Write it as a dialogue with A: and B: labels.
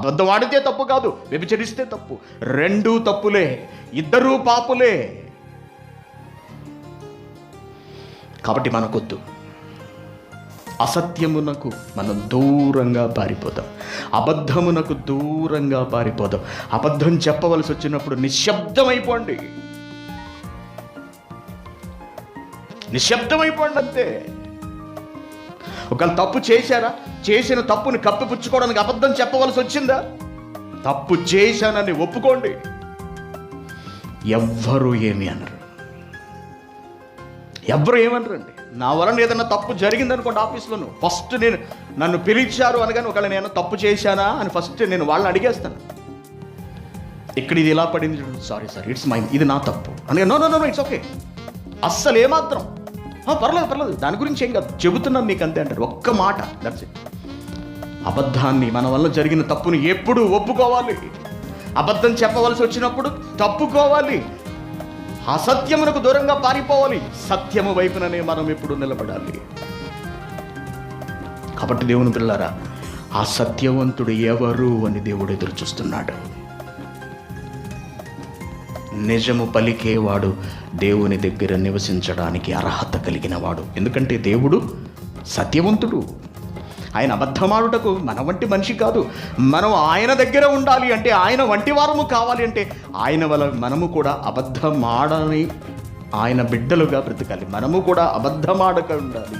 A: అబద్ధం ఆడితే తప్పు కాదు, వ్యభిచరిస్తే తప్పు. రెండూ తప్పులే, ఇద్దరూ పాపులే. కాబట్టి మనకొద్దు. అసత్యమునకు మనం దూరంగా పారిపోదాం, అబద్ధమునకు దూరంగా పారిపోదాం. అబద్ధం చెప్పవలసి వచ్చినప్పుడు నిశ్శబ్దమైపోండి, నిశ్శబ్దమైపోండి అంతే. ఒకవేళ తప్పు చేశారా, చేసిన తప్పుని కప్పిపుచ్చుకోవడానికి అబద్ధం చెప్పవలసి వచ్చిందా, తప్పు చేశానని ఒప్పుకోండి. ఎవ్వరూ ఏమి అనరు, ఎవ్వరు ఏమనరండి. నా వలన ఏదైనా తప్పు జరిగిందనుకోండి ఆఫీస్లోను, ఫస్ట్ నన్ను పిలిచారు అనగానే ఒకవేళ నేను తప్పు చేశానా అని ఫస్ట్ నేను వాళ్ళని అడిగేస్తాను. ఇక్కడ ఇది ఇలా పడింది, సారీ ఇట్స్ మైండ్, ఇది నా తప్పు అని. నో ఇట్స్ ఓకే, అస్సలు ఏమాత్రం పర్లేదు, దాని గురించి ఏం కాదు, చెబుతున్నాను నీకు అంతే అంటారు. ఒక్క మాట, దట్స్ ఇట్. అబద్ధాన్ని, మన వల్ల జరిగిన తప్పుని ఎప్పుడు ఒప్పుకోవాలి. అబద్ధం చెప్పవలసి వచ్చినప్పుడు తప్పుకోవాలి. అసత్యమునకు దూరంగా పారిపోవాలి. సత్యము వైపుననే మనం ఎప్పుడు నిలబడాలి. కాబట్టి దేవుని పిల్లారా, ఆ సత్యవంతుడు ఎవరు అని దేవుడు ఎదురు చూస్తున్నాడు. నిజము పలికేవాడు దేవుని దగ్గర నివసించడానికి అర్హత కలిగిన వాడు. ఎందుకంటే దేవుడు సత్యవంతుడు. ఆయన అబద్ధమాడుటకు మన వంటి మనిషి కాదు. మనం ఆయన దగ్గర ఉండాలి అంటే, ఆయన వంటి వారము కావాలి అంటే, ఆయన వల్ల మనము కూడా అబద్ధమాడని ఆయన బిడ్డలుగా బ్రతకాలి. మనము కూడా అబద్ధమాడక ఉండాలి.